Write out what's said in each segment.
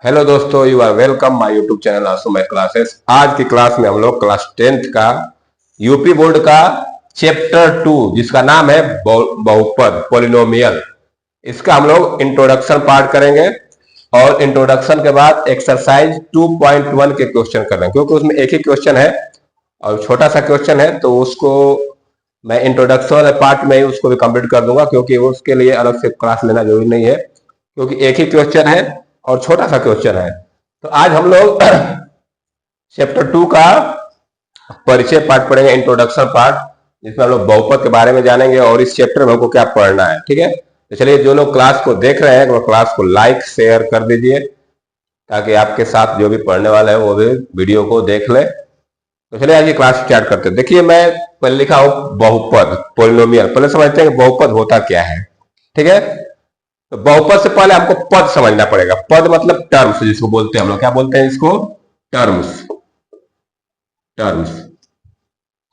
Hello दोस्तों, you are welcome my YouTube channel आंसू my classes. आज की क्लास में हम लोग क्लास 10th का यूपी बोर्ड का चैप्टर 2 जिसका नाम है बहुपद पॉलिनोमियल, इसका हम लोग इंट्रोडक्शन पार्ट करेंगे और इंट्रोडक्शन के बाद एक्सरसाइज 2.1 के क्वेश्चन करेंगे, क्योंकि उसमें एक ही क्वेश्चन है और छोटा सा क्वेश्चन है, तो उसको मैं इंट्रोडक्शन पार्ट में ही उसको भी कंप्लीट कर दूंगा, क्योंकि उसके लिए अलग से क्लास लेना जरूरी नहीं है, क्योंकि एक ही क्वेश्चन है और छोटा सा क्वेश्चन है। तो आज हम लोग चैप्टर 2 का परिचय पार्ट पढ़ेंगे, इंट्रोडक्शन पार्ट, जिसमें हम लोग बहुपद के बारे में जानेंगे और इस चैप्टर में हमको क्या पढ़ना है। ठीक है, तो चलिए, जो लोग क्लास को देख रहे हैं वो क्लास को लाइक शेयर कर दीजिए, ताकि आपके साथ जो भी पढ़ने वाला है वो भी वीडियो को देख ले। तो चलिए आज ये क्लास स्टार्ट करते हैं। देखिए, मैं पहले लिखा हूं बहुपद पॉलिनोमियल। पहले समझते हैं कि बहुपद होता क्या है। ठीक है, तो बहुपद से पहले हमको पद समझना पड़ेगा। पद मतलब टर्म्स, जिसको बोलते हैं हम लोग, क्या बोलते हैं इसको? टर्म्स। टर्म्स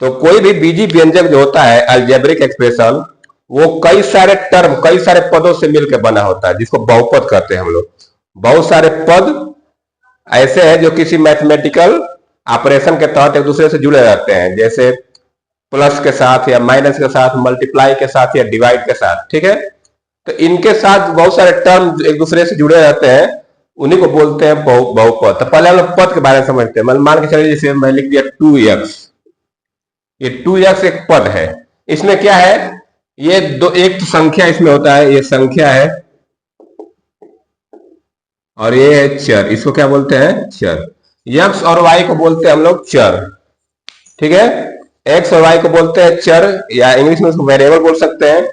तो कोई भी बीजी व्यंजक जो होता है अलजेब्रिक एक्सप्रेशन, वो कई सारे टर्म, कई सारे पदों से मिलकर बना होता है, जिसको बहुपद कहते हैं हम लोग। बहुत सारे पद ऐसे हैं जो किसी मैथमेटिकल ऑपरेशन के तहत एक दूसरे से जुड़े रहते हैं, जैसे प्लस के साथ या माइनस के साथ, मल्टीप्लाई के साथ या डिवाइड के साथ। ठीक है, तो इनके साथ बहुत सारे टर्म एक दूसरे से जुड़े रहते हैं, उन्हीं को बोलते हैं बहुपद। तो पहले हम लोग पद के बारे में समझते हैं। मान के चलिए, जैसे मैं लिख दिया 2x, ये 2x एक पद है। इसमें क्या है? ये दो, एक तो संख्या इसमें होता है, ये संख्या है, और ये है चर। इसको क्या बोलते हैं? चर। x और y को बोलते हैं हम लोग चर। ठीक है, x और y को बोलते हैं चर, या इंग्लिश में उसको वेरिएबल बोल सकते हैं।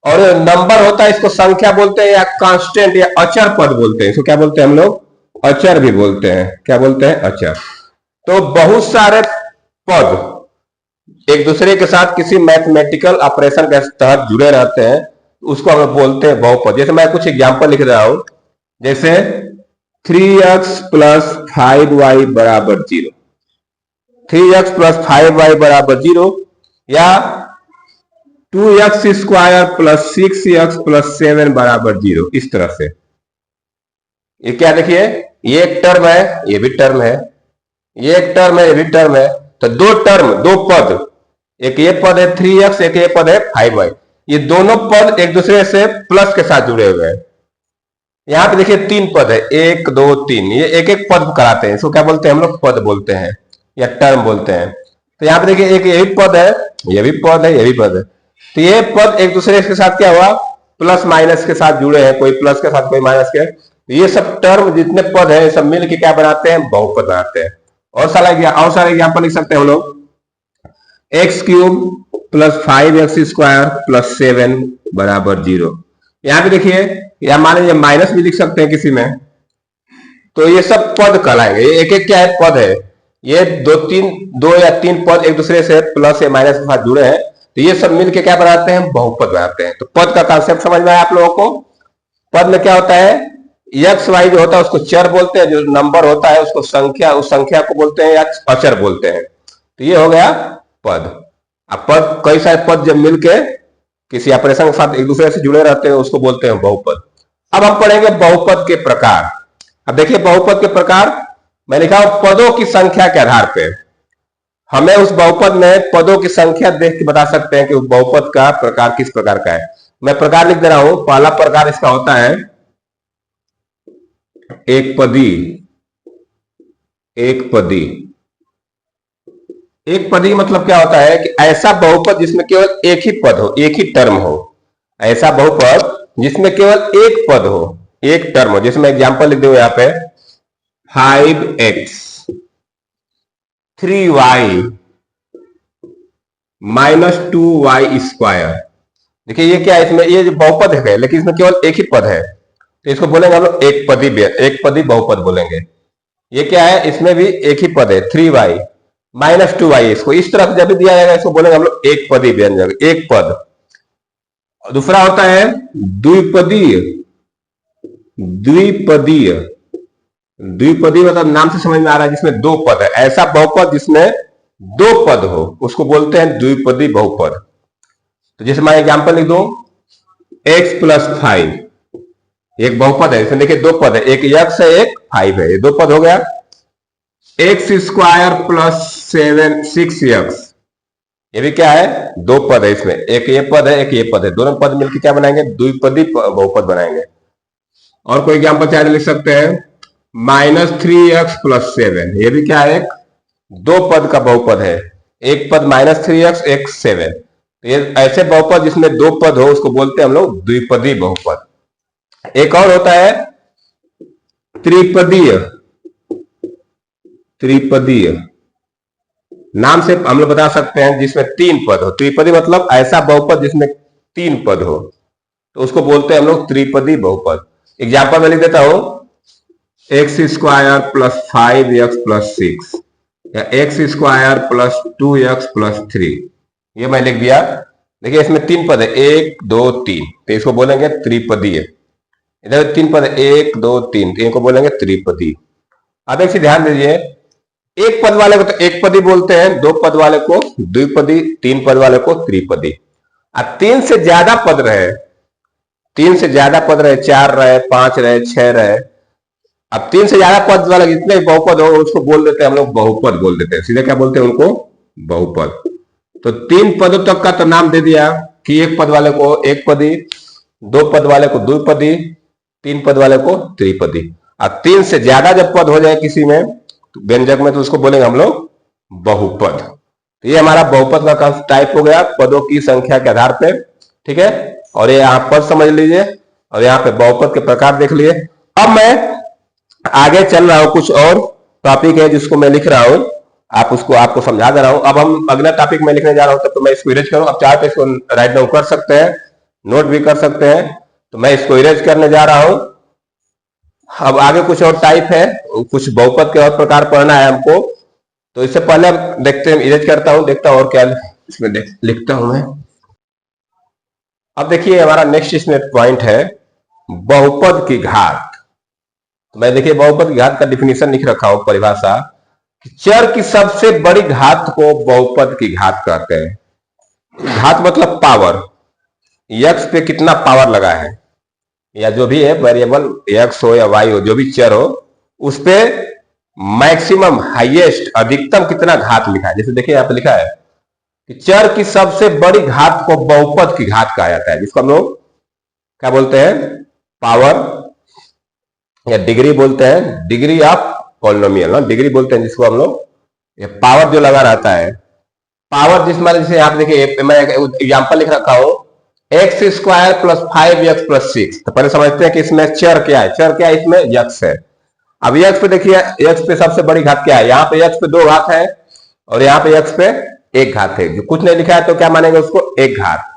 और नंबर होता है, इसको संख्या बोलते हैं, या कांस्टेंट या अचर पद बोलते हैं। इसको क्या बोलते हैं हम लोग? अचर भी बोलते हैं। क्या बोलते हैं? अचर। तो बहुत सारे पद एक दूसरे के साथ किसी मैथमेटिकल ऑपरेशन के तहत जुड़े रहते हैं, उसको हम बोलते हैं बहुपद। जैसे मैं कुछ एग्जांपल लिख रहा हूं, जैसे 3x प्लस 5y बराबर 0, 3x प्लस 5y बराबर 0, या 2x square plus 6x plus 7 बराबर 0। इस तरह से ये क्या, देखिए, ये एक टर्म है, ये भी टर्म है, ये एक टर्म है, ये भी टर्म है। तो दो टर्म, दो पद, एक ये पद है 3x, एक ये पद है 5y। ये दोनों पद एक दूसरे से प्लस के साथ जुड़े हुए हैं। यहां पे देखिए 3 पद है, 1 2 3, ये एक एक पद कराते हैं। इसको क्या बोलते हैं हम लोग? पद बोलते हैं या टर्म बोलते हैं। तो यहाँ पे देखिए, एक ये भी पद है, ये भी पद है, ये भी पद है। तो ये पद एक दूसरे के साथ क्या हुआ? प्लस माइनस के साथ जुड़े हैं, कोई प्लस के साथ, कोई माइनस के। तो ये सब टर्म, जितने पद है, सब मिलकर क्या बनाते हैं? बहुपद बनाते हैं। और सारे एग्जाम्पल लिख सकते हैं हम लोग। X cube plus 5x square plus 7 बराबर 0। यहां पे देखिए, या मान लीजिए माइनस भी लिख सकते हैं किसी में। तो ये सब पद कहलाएंगे। ये एक एक क्या है? पद है। ये दो या तीन पद एक दूसरे से प्लस या माइनस के साथ जुड़े हैं, तो ये सब मिलके क्या बनाते हैं? बहुपद बनाते हैं। तो पद का कॉन्सेप्ट समझ में आया आप लोगों को? पद में क्या होता है? एक्स वाई जो होता है उसको चर बोलते हैं, जो नंबर होता है उसको संख्या, उस संख्या को बोलते हैं या अचर बोलते हैं। तो ये हो गया पद। अब पद, कई सारे पद जब मिलके किसी ऑपरेशन के साथ एक दूसरे से जुड़े रहते हैं, उसको बोलते हैं बहुपद। अब हम पढ़ेंगे बहुपद के प्रकार। अब देखिए, बहुपद के प्रकार मैं लिखा हूं पदों की संख्या के आधार पर। हमें उस बहुपद में पदों की संख्या देख के बता सकते हैं कि उस बहुपद का प्रकार किस प्रकार का है। मैं प्रकार लिख दे रहा हूं। पहला प्रकार इसका होता है एक पदी। एक पदी, एक पदी मतलब क्या होता है कि ऐसा बहुपद जिसमें केवल एक ही पद हो, एक ही टर्म हो। ऐसा बहुपद जिसमें केवल एक पद हो, एक टर्म हो। जैसे मैं एग्जांपल लिख दूं यहां पे 5x 3y minus 2y square. देखिए, ये क्या है? इसमें ये जो बहुपद है, लेकिन इसमें केवल एक ही पद है, तो इसको बोलेंगे हम लोग एक पदी बहुपद बोलेंगे। ये क्या है? इसमें भी एक ही पद है, 3y माइनस 2y। इसको इस तरह से जब भी दिया जाएगा, इसको बोलेंगे हम लोग एक पदी व्यंजक, एक पद। दूसरा होता है द्विपदीय। द्विपदीय, द्विपदी मतलब नाम से समझ में आ रहा है, जिसमें दो पद है। ऐसा बहुपद जिसमें दो पद हो, उसको बोलते हैं द्विपदी बहुपद। तो जैसे मैं एग्जांपल लिख दूं, x प्लस 5 एक बहुपद है, इसमें देखिए दो पद है, एक यक्स है एक 5 है, ये दो पद हो गया। एक्स स्क्वायर प्लस 6x, ये भी क्या है, दो पद है, इसमें एक ये पद है एक ये पद है, दोनों पद मिलकर क्या बनाएंगे, द्विपदी बहुपद बनाएंगे। और कोई एग्जाम्पल चाहे लिख सकते हैं, -3x+7, ये भी क्या है, एक दो पद का बहुपद है, एक पद -3x एक 7, तो ये ऐसे बहुपद जिसमें दो पद हो उसको बोलते हैं हम लोग द्विपदी बहुपद। एक और होता है त्रिपदीय, त्रिपदीय नाम से हम लोग बता सकते हैं जिसमें तीन पद हो, त्रिपदी मतलब ऐसा बहुपद जिसमें तीन पद हो, तो उसको बोलते हैं हम लोग त्रिपदी बहुपद। एग्जाम्पल में लिख देता हूं, x² + 5x + 6 या x² + 2x + 3, ये मैं लिख दिया। देखिए इसमें तीन पद है, 1 2 3, तो इसको बोलेंगे त्रिपदीय। इधर तीन पद है, 1 2 3, तो इनको बोलेंगे त्रिपदी। अब एक चीज ध्यान दीजिए, एक पद वाले को तो एक पदी बोलते हैं, दो पद वाले को द्विपदी, तीन पद वाले को त्रिपदी। अब तीन से ज्यादा पद रहे, तीन से ज्यादा पद रहे, 4 रहे 5 रहे 6 रहे, अब तीन से ज्यादा पद वाले जितने बहुपद हो उसको बोल देते हैं हम लोग बहुपद बोल देते हैं, सीधे क्या बोलते हैं उनको, बहुपद। तो तीन पदों तक का तो नाम दे दिया कि एक पद वाले को एक पदी, दो पद वाले को द्विपदी, तीन पद वाले को त्रिपदी। अब तीन से ज्यादा जब पद हो जाए किसी में व्यंजक में तो उसको बोलेंगे हम लोग बहुपद। तो ये हमारा बहुपद का टाइप हो गया पदों की संख्या के आधार पे, ठीक है। और ये आप पद समझ लीजिए और यहाँ पे बहुपद के प्रकार देख लिए। अब मैं आगे चल रहा हूं, कुछ और टॉपिक है जिसको मैं लिख रहा हूं, आप उसको आपको समझा दे रहा हूं। अब हम अगला टॉपिक मैं लिखने जा रहा हूं, तब तो मैं इसको इरेज करूं। अब चाहे तो इसको राइट डाउन कर सकते हैं, नोट भी कर सकते हैं, तो मैं इसको इरेज करने जा रहा हूं। अब आगे कुछ और टाइप है, कुछ बहुपद के और प्रकार पढ़ना है हमको, तो इससे पहले देखते हैं, इरेज करता हूं, देखता हूं और क्या इसमें लिखता हूं मैं। अब देखिए हमारा नेक्स्ट इसमें पॉइंट है बहुपद की घात। तो मैं देखिए बहुपद की घात का डिफिनीशन लिख रखा हूं, परिभाषा, चर की सबसे बड़ी घात को बहुपद की घात कहते हैं। घात मतलब पावर, यक्स पे कितना पावर लगा है, या जो भी है वेरिएबल एक्स हो या वाई हो, जो भी चर हो, उस पे मैक्सिमम हाईएस्ट अधिकतम कितना घात लिखा है। जैसे देखिए यहाँ पे लिखा है कि चर की सबसे बड़ी घात को बहुपद की घात कहा जाता है, जिसको हम लोग क्या बोलते हैं, पावर या डिग्री बोलते हैं, डिग्री ऑफ पॉलिनोमियल ना, डिग्री बोलते हैं जिसको हम लोग, ये पावर जो लगा रहता है, पावर जिस मान जैसे यहाँ पे देखिए मैं एग्जाम्पल लिख रखा हूं, x² + 5x + 6। तो पहले समझते हैं कि इसमें चर क्या है, चर क्या है, इसमें यक्स है। अब यक्स पे देखिए, यक्स पे सबसे बड़ी घात क्या है, यहाँ पे यक्स पे दो घात है और यहाँ पे यक्स पे एक घात है, जो कुछ नहीं लिखा है तो क्या मानेंगे उसको, एक घात।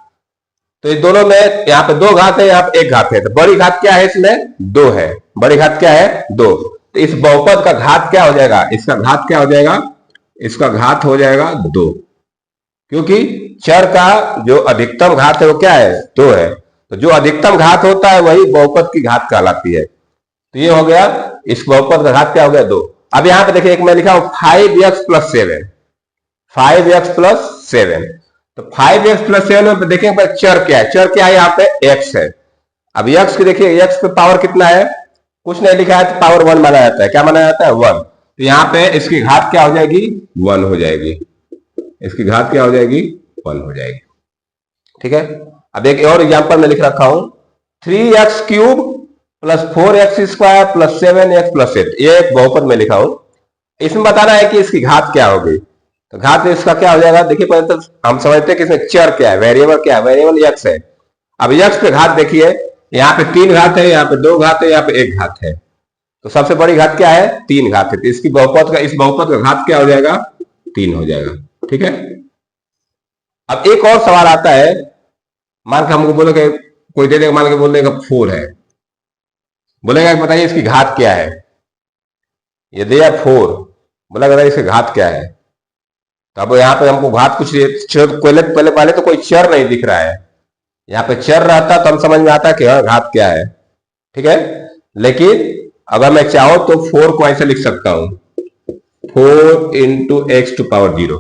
तो ये दोनों में यहाँ पे दो घात है, यहाँ पे एक घात है, तो बड़ी घात क्या है इसमें, दो है, बड़ी घात क्या है, दो। तो इस बहुपद का घात क्या हो जाएगा, इसका घात क्या हो जाएगा, इसका घात हो जाएगा दो, क्योंकि चर का जो अधिकतम घात है वो क्या है, दो है। तो जो अधिकतम घात होता है वही बहुपद की घात कहलाती है। तो ये हो गया, इस बहुपद का घात क्या हो गया, दो। अब यहां पे देखिए एक मैं लिखा हूं 5x + 7, 5x + 7। तो 5x + 7 में देखिए चर क्या है, चर क्या है, यहाँ पे x है। अब x की देखिए, x पे पावर कितना है, कुछ नहीं लिखा है, तो पावर 1 माना जाता है, क्या माना जाता है, 1। तो यहाँ पे इसकी घात क्या हो जाएगी, 1 हो जाएगी, इसकी घात क्या हो जाएगी, 1 हो जाएगी, ठीक है। अब एक और एग्जांपल में लिख रखा हूं, 3x³ + 4x² + 7x + 8, ये एक बहुपद में लिखा हूं। इसमें बताना है कि इसकी घात क्या होगी। तो घात इसका क्या हो जाएगा, देखिए पहले तो हम समझते हैं कि इसमें चर क्या है, वेरिएबल क्या है, वेरिएबल यक्स है। अब यक्स पे घात देखिए, यहाँ पे 3 घात है, यहाँ पे 2 घात है, यहाँ पे 1 घात है, तो सबसे बड़ी घात क्या है, 3 घात है। तो इसकी बहुपद का, इस बहुपद का घात क्या हो जाएगा, 3 हो जाएगा, ठीक है। अब एक और सवाल आता है, मान के हमको बोलोगे, कोई दे देगा, मान के बोल देगा 4 है, बोलेगा बताइए इसकी घात क्या है, ये दिया 4, बोला बताइए इसकी घात क्या है। तो अब यहाँ पे हमको घात कुछ पहले तो कोई चर नहीं दिख रहा है, यहाँ पे चर रहता तो हम समझ में आता कि हाँ घात क्या है, ठीक है। लेकिन अगर मैं चाहूं तो 4 को ऐसे लिख सकता हूं, 4 × x⁴,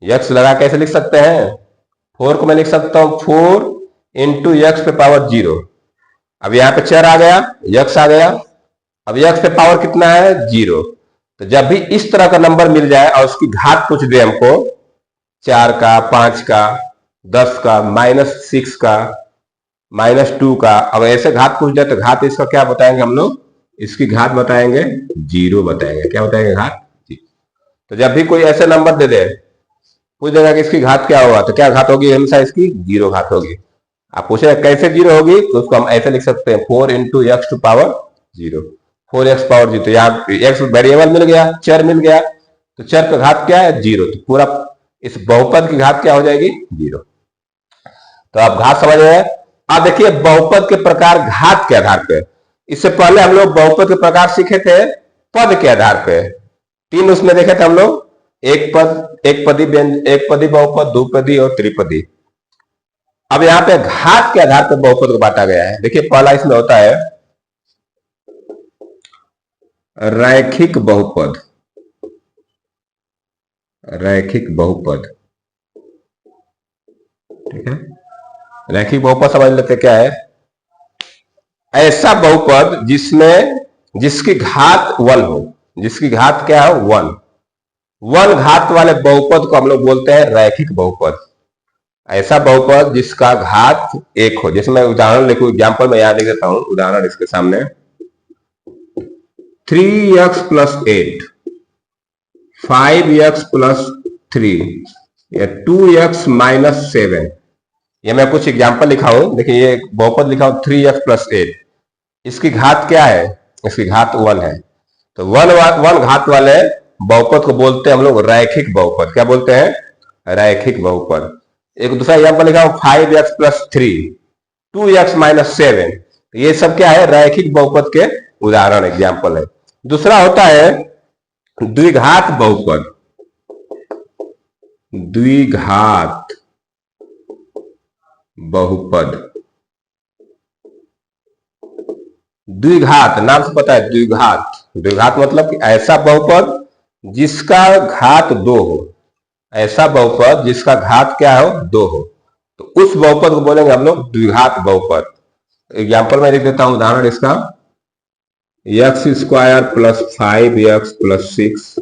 यक्स लगा कैसे लिख सकते हैं, 4 को मैं लिख सकता हूं 4 × x⁴, अब यहाँ पे चर आ गया, यक्स आ गया। अब यक्स पे पावर कितना है? 0। तो जब भी इस तरह का नंबर मिल जाए और उसकी घात पूछ दे हमको, 4 का, 5 का, 10 का, -6 का, -2 का, अब ऐसे घात पूछ जाए तो घात इसका क्या बताएंगे हम लोग? इसकी घात बताएंगे 0 बताएंगे। क्या बताएंगे? घात 0। तो जब भी कोई ऐसे नंबर दे दे, पूछ देगा कि इसकी घात क्या होगा, तो क्या घात होगी? हमेशा इसकी 0 घात होगी। आप पूछे कैसे 0 होगी, तो उसको हम ऐसे लिख सकते हैं 4 into x to power 0, 4x power 0। तो यहाँ एक्स वेरिएबल मिल गया, चर मिल गया, तो चर का घात क्या है? 0। तो पूरा इस बहुपद की घात क्या हो जाएगी? 0। तो आप घात समझ रहे हैं। अब देखिए बहुपद के प्रकार घात के आधार पर। इससे पहले हम लोग बहुपद के प्रकार सीखे थे पद के आधार पर। 3 उसमें देखे थे हम लोग, एक पद, एक पदी व्यंजन, एक पदी बहुपद, द्विपदी और त्रिपदी। अब यहाँ पे घात के आधार पर बहुपद को बांटा गया है। देखिए पहला इसमें होता है रैखिक बहुपद। रैखिक बहुपद, ठीक है। रैखिक बहुपद समझ लेते क्या है? ऐसा बहुपद जिसकी घात 1 हो। जिसकी घात क्या हो? 1। 1 घात वाले बहुपद को हम लोग बोलते हैं रैखिक बहुपद। ऐसा बहुपद जिसका घात 1 हो। जैसे मैं उदाहरण लिखूं, एग्जाम्पल में यहाँ लिख देता हूं, उदाहरण इसके सामने 3x + 8, 5x + 3 या 2x - 7। ये मैं कुछ एग्जाम्पल लिखा हूं। देखिए ये बहुपद लिखा हूं 3x + 8। इसकी घात क्या है? इसकी घात 1 है। तो 1 घात वाले बहुपद को बोलते हैं हम लोग रैखिक बहुपद। क्या बोलते हैं? रैखिक बहुपद। एक दूसरा एग्जाम्पल लिखा हूं 5x + 3, 2x - 7। ये सब क्या है? रैखिक बहुपद के उदाहरण, एग्जाम्पल है। दूसरा होता है द्विघात बहुपद। द्विघात बहुपद। द्विघात नाम से पता है, द्विघात। द्विघात मतलब कि ऐसा बहुपद जिसका घात 2 हो। ऐसा बहुपद जिसका घात क्या हो? 2 हो। तो उस बहुपद को बोलेंगे हम लोग द्विघात बहुपद। एग्जाम्पल में लिख देता हूं उदाहरण इसका, x² + 5x + 6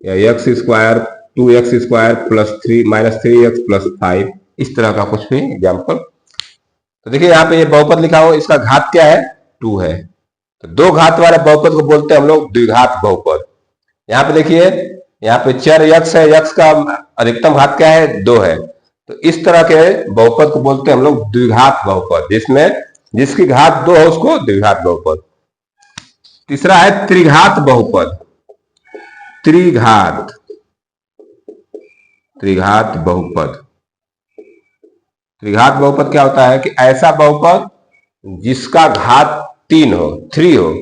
या x² 2x² + 3 - 3x + 5। इस तरह का कुछ भी एग्जाम्पल। तो देखिए यहाँ पे ये बहुपद लिखा हो, इसका घात क्या है? 2 है। तो 2 घात वाले बहुपद को बोलते हैं हम लोग द्विघात बहुपद। यहाँ पे देखिए, यहाँ पे चर यक्स है, यक्स का अधिकतम घात क्या है? 2 है। तो इस तरह के बहुपद को बोलते हैं हम लोग द्विघात बहुपद, जिसमें जिसकी घात 2 हो उसको द्विघात बहुपद। तीसरा है त्रिघात बहुपद। त्रिघात, त्रिघात बहुपद। त्रिघात बहुपद क्या होता है कि ऐसा बहुपद जिसका घात 3 हो, 3 हो।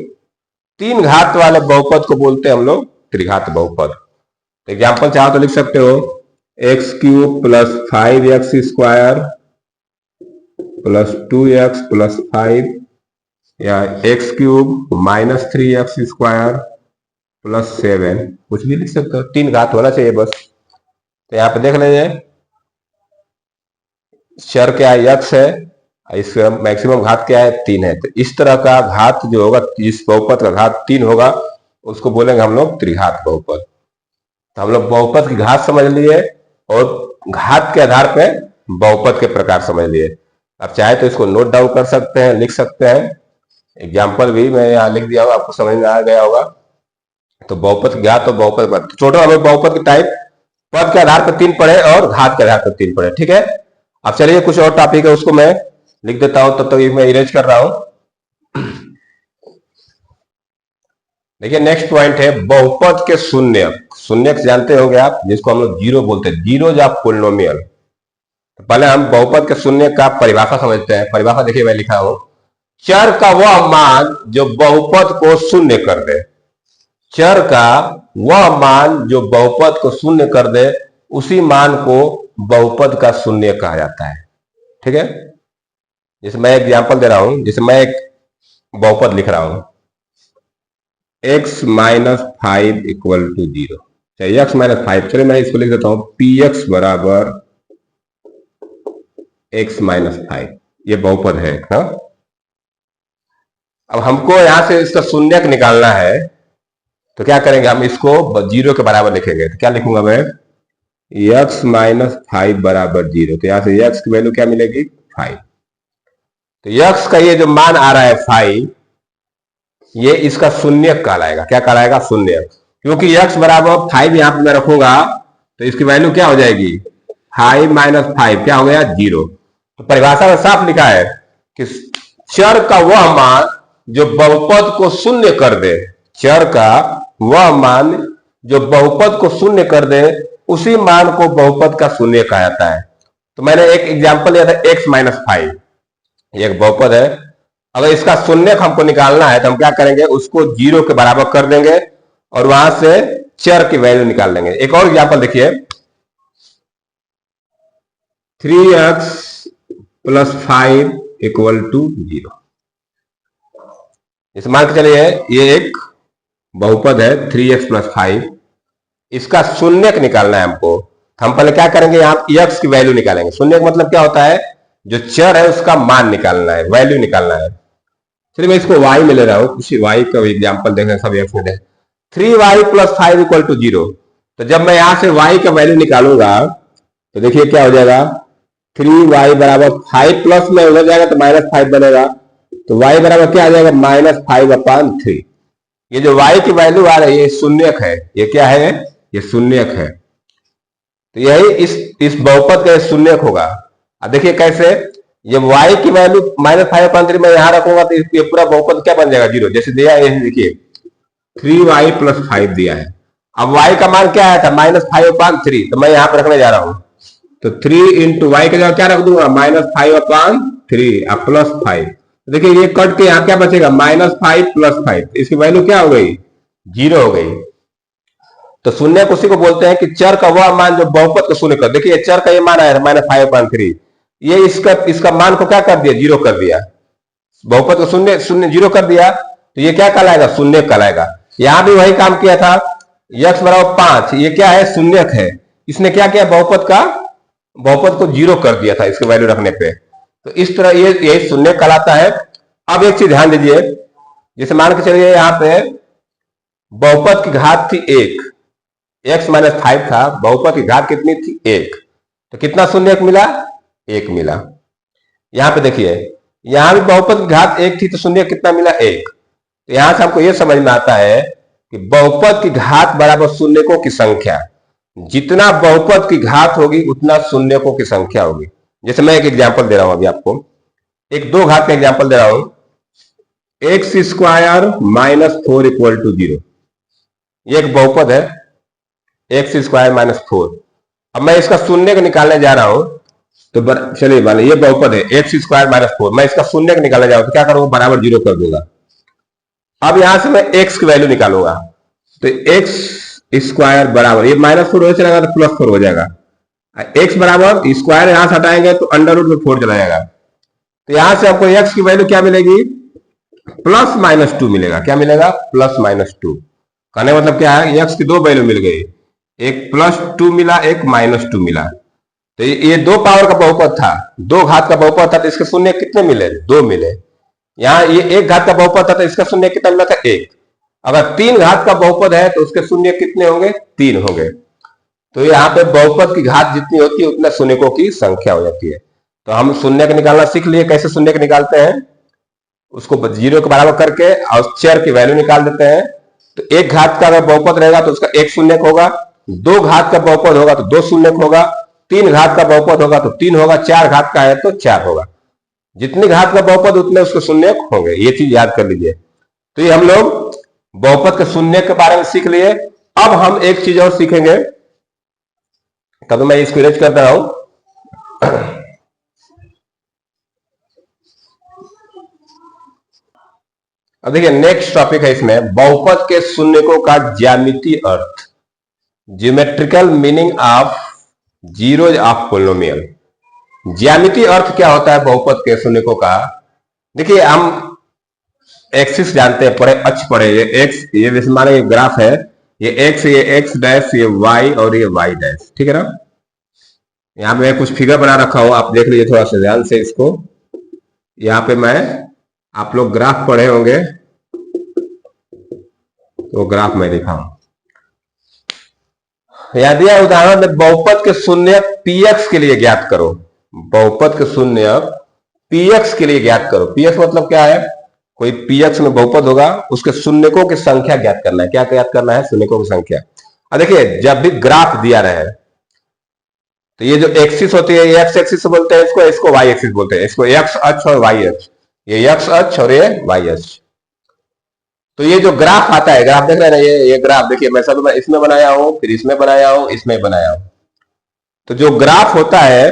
3 घात वाले बहुपद को बोलते हैं हम लोग त्रिघात बहुपद। एग्जाम्पल चाहो तो लिख सकते हो x³ + 5x² + 2x + 5 या x³ - 3x² + 7। कुछ भी लिख सकते हो, 3 घात होना चाहिए बस। तो यहाँ पे देख लीजिए, चर क्या है? यक्स है। इसका मैक्सिमम घात क्या है? 3 है। तो इस तरह का घात जो होगा, जिस बहुपद का घात 3 होगा, उसको बोलेंगे हम लोग त्रिघात बहुपद। तो हम लोग बहुपद की घात समझ लिए और घात के आधार पे बहुपद के प्रकार समझ लिए। आप चाहे तो इसको नोट डाउन कर सकते हैं, लिख सकते हैं। एग्जाम्पल भी मैं यहाँ लिख दिया हूँ, आपको समझ में आ गया होगा। तो बहुपद की घात और बहुपद पर छोटा, हमें बहुपद की टाइप पद के आधार पर 3 पढ़े और घात के आधार पर 3 पढ़े, ठीक है। अब चलिए कुछ और टॉपिक है उसको मैं लिख देता हूं, तब तक मैं इरेज कर रहा हूं। देखिए नेक्स्ट पॉइंट है बहुपद के शून्यक। शून्यक जानते होंगे आप, जिसको हम लोग जीरो बोलते हैं, जीरोज ऑफ पोलिनोमियल। तो पहले हम बहुपद के शून्यक का परिभाषा समझते हैं। परिभाषा देखिए मैं लिखा हूं, चर का वह मान जो बहुपद को शून्य कर दे। चर का वह मान जो बहुपद को शून्य कर दे, उसी मान को बहुपद का शून्य कहा जाता है, ठीक है। जैसे मैं एग्जांपल दे रहा हूं, जैसे मैं एक बहुपद लिख रहा हूं x - 5 = 0, चाहे x - 5। चलिए मैं इसको लिख देता हूं px = x - 5। ये बहुपद है, हाँ। अब हमको यहां से इसका शून्यक निकालना है, तो क्या करेंगे, हम इसको जीरो के बराबर लिखेंगे। तो क्या लिखूंगा मैं, x माइनस 5 बराबर 0। तो यहां से x की वैल्यू क्या मिलेगी, 5। तो x का ये जो मान आ रहा है 5, ये इसका शून्यक कहलाएगा। क्या कहलाएगा, शून्यक। क्योंकि x बराबर 5 यहां पर मैं रखूंगा तो इसकी वैल्यू क्या हो जाएगी, 5 माइनस 5 क्या हो गया, 0। तो परिभाषा में साफ लिखा है कि चर का वह मान जो बहुपद को शून्य कर दे, चर का वह मान जो बहुपद को शून्य कर दे, उसी मान को बहुपद का शून्य कहा जाता है। तो मैंने एक एग्जांपल लिया था x माइनस 5, ये एक बहुपद है। अगर इसका शून्यक हमको निकालना है तो हम क्या करेंगे, उसको 0 के बराबर कर देंगे और वहां से चर की वैल्यू निकाल लेंगे। एक और एग्जांपल देखिए, 3x प्लस 5 इक्वल टू 0। इस मान के चलिए ये एक बहुपद है 3x प्लस 5, इसका शून्यक निकालना है हमको। हम पहले क्या करेंगे, यहाँ x की वैल्यू निकालेंगे। शून्यक मतलब क्या होता है, जो चर है उसका मान निकालना है, वैल्यू निकालना है। चलिए मैं इसको y में ले रहा हूं, किसी y का एग्जाम्पल देखें, सब x में देखें। 3y plus 5 equal to 0। तो जब मैं यहां से y का वैल्यू निकालूंगा तो देखिए क्या हो जाएगा, 3y बराबर 5 प्लस में हो जाएगा तो माइनस 5 बनेगा। तो y बराबर क्या आ जाएगा, माइनस 5/3। ये जो y की वैल्यू आ रही है ये शून्यक है। ये क्या है, ये शून्यक है। तो यही इस बहुपद का शून्यक होगा। अब देखिए कैसे, ये y की वैल्यू माइनस 5/3 में यहां रखूंगा तो ये पूरा बहुपद क्या बन जाएगा, 0। जैसे दिया है देखिए 3y प्लस 5 दिया है। अब y का मान क्या आया था, माइनस 5/3। तो मैं यहां पर रखने जा रहा हूं, तो 3 इंटू वाई का जगह क्या रख दूंगा, माइनस 5/3 और प्लस 5। देखिए ये कट के यहां क्या बचेगा, माइनस 5 प्लस 5। इसकी वैल्यू क्या हो गई, 0 हो गई। तो शून्य उसी को बोलते हैं कि चर का वह मान जो बहुपद को शून्य कर। देखिए चर का ये मान आया माइनस 5/3, ये इसका मान को क्या कर दिया, 0 कर दिया। बहुपद को शून्य 0 कर दिया, तो ये क्या कहलाएगा, शून्य कहलाएगा। यहां भी वही काम किया था, x बराबर 5, ये क्या है, शून्यक है। इसने क्या किया, बहुपद को 0 कर दिया था इसके वैल्यू रखने पे। तो इस तरह ये यही शून्य कहलाता है। अब एक चीज ध्यान दीजिए, जैसे मान के चलिए यहां पे बहुपद की घात थी 1, x माइनस 5 था, बहुपद की घात कितनी थी, 1। तो कितना शून्यक मिला, 1 मिला। यहां पे देखिए यहां भी बहुपद की घात 1 थी तो शून्य कितना मिला, 1। तो यहां से हमको यह समझ में आता है कि बहुपद की घात बराबर शून्यकों की संख्या। जितना बहुपद की घात होगी उतना शून्यकों की संख्या होगी। जैसे मैं एक एग्जांपल दे रहा हूं अभी आपको, एक 2 घात का एग्जांपल दे रहा हूं, x² माइनस 4 इक्वल टू 0। ये एक बहुपद है x² माइनस 4। अब मैं इसका शून्य निकालने जा रहा हूं, तो चलिए मान ये बहुपद है x² माइनस 4, मैं इसका शून्य निकालने जा रहा हूं तो क्या करूंगा, बराबर 0 कर दूंगा। अब यहां से मैं x की वैल्यू निकालूंगा, तो x² बराबर, ये माइनस 4 चला जाएगा तो प्लस 4 हो जाएगा। x बराबर स्क्वायर यहां से हटाएंगे तो अंडर रूट में 4 चला जाएगा। तो यहां से आपको x की वैल्यू क्या मिलेगी, प्लस माइनस 2 मिलेगा। क्या मिलेगा, प्लस माइनस 2। कहने मतलब क्या है, x की 2 वैल्यू मिल गई, एक प्लस 2 मिला, एक माइनस 2 मिला। तो ये 2 पावर का बहुपद था, 2 घात का बहुपद था, तो इसके शून्य कितने मिले, 2 मिले। यहाँ ये 1 घात का बहुपद था तो इसका शून्य कितना मिला था, 1। अगर 3 घात का बहुपद है तो उसके शून्य कितने होंगे, 3 होंगे। तो यहाँ पे बहुपद की घात जितनी होती है उतना शून्यकों की संख्या हो जाती है। तो हम शून्य निकालना सीख लिए, कैसे शून्य निकालते हैं, उसको 0 के बराबर करके और चर की वैल्यू निकाल देते हैं। तो 1 घात का अगर बहुपद रहेगा तो उसका 1 शून्यक होगा, 2 घात का बहुपद होगा तो 2 शून्यक होगा, 3 घात का बहुपद होगा तो 3 होगा, 4 घात का है तो 4 होगा। जितनी घात का बहुपद उतने उसके शून्यक होंगे, ये चीज याद कर लीजिए। तो ये हम लोग बहुपद के शून्य के बारे में सीख लिए। अब हम एक चीज और सीखेंगे, तब मैं इसको इरेज कर रहा हूं। अब देखिए नेक्स्ट टॉपिक है इसमें, बहुपद के शून्यकों का ज्यामितीय अर्थ, geometrical meaning of zeros of polynomial. ज्यामितीय अर्थ क्या होता है बहुपद के शून्यकों का। देखिए हम एक्सिस जानते हैं, पढ़े अक्ष पढ़े, ये एक्स, ये जैसे माने ये ग्राफ है, ये एक्स, ये एक्स डैश, ये वाई और ये वाई डैश, ठीक है ना। यहाँ पे कुछ फिगर बना रखा हो, आप देख लीजिए थोड़ा सा ध्यान से इसको। यहाँ पे मैं आप लोग ग्राफ पढ़े होंगे, तो ग्राफ में लिखा हूं। याद दिया उदाहरण में बहुपद के शून्य px के लिए ज्ञात करो। बहुपद के शून्य px के लिए ज्ञात करो। px मतलब क्या है? कोई px में बहुपद होगा, उसके शून्यकों की संख्या ज्ञात करना है। क्या ज्ञात करना है? शून्यकों की संख्या। अब देखिए, जब भी ग्राफ दिया रहे तो ये जो एक्सिस होती है, ये एक्स एक्सिस बोलते हैं इसको, इसको वाई एक्सिस बोलते हैं। इसको एक्स अक्ष और वाई अक्ष, ये एक्स अक्ष और ये वाई अक्ष। तो ये जो ग्राफ आता है, ग्राफ देख रहे हैं ना, ये ग्राफ देखिए, मैं सब इसमें बनाया हूं, फिर इसमें बनाया हूं, इसमें बनाया हूं। तो जो ग्राफ होता है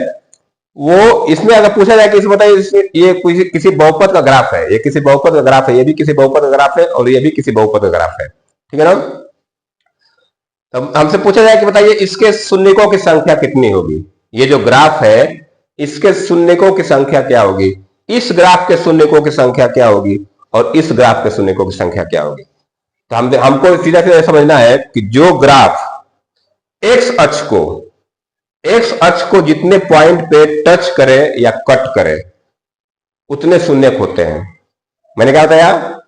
वो, इसमें अगर पूछा जाए कि इसमें बताइए, ये किसी बहुपद का ग्राफ है, ये किसी बहुपद का ग्राफ है, ये भी किसी बहुपद का ग्राफ है, और ये भी किसी बहुपद का ग्राफ है, ठीक है ना। तो हमसे पूछा जाए कि बताइए इसके शून्यकों की संख्या कितनी होगी। ये जो ग्राफ है, इसके शून्यकों की संख्या क्या होगी, इस ग्राफ के शून्यकों की संख्या क्या होगी, और इस ग्राफ के शून्यकों की संख्या क्या होगी। तो हमको सीधा सीधा समझना है कि जो ग्राफ एक्स अक्ष को जितने पॉइंट पे टच करे या कट करे, उतने शून्यक होते हैं। मैंने क्या बताया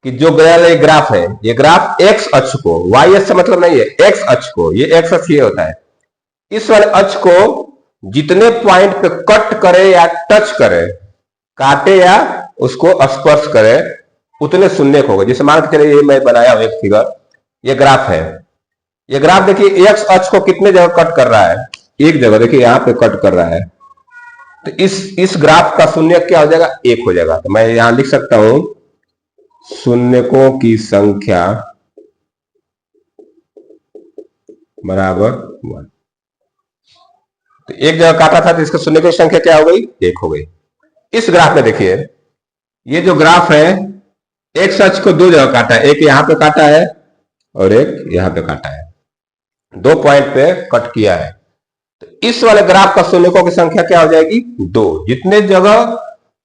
कि जो ग्राफ है, ये ग्राफ एक्स अक्ष को, वाई अक्ष से मतलब नहीं है, एक्स अक्ष को, ये एक्स अक्ष ये होता है, इस वाले अक्ष को जितने पॉइंट पे कट करे या टच करे, काटे या उसको स्पर्श करे, उतने शून्यक होगा। जैसे मान के चलिए, ये मैं बनाया हूं एक फिगर, ये ग्राफ है। ये ग्राफ देखिए एक्स अक्ष को कितने जगह कट कर रहा है, एक जगह देखिए यहां पे कट कर रहा है। तो इस ग्राफ का शून्यक क्या हो जाएगा? एक हो जाएगा। तो मैं यहां लिख सकता हूं शून्यकों की संख्या बराबर 1। तो एक जगह काटा था तो इसका शून्यकों की संख्या क्या हो गई? 1 हो गई। इस ग्राफ में देखिए, ये जो ग्राफ है, एक्स अक्ष को दो जगह काटा है, एक यहां पे काटा है और एक यहां पे काटा है, 2 पॉइंट पे कट किया है। तो इस वाले ग्राफ का शून्यकों की संख्या क्या हो जाएगी? 2। जितने जगह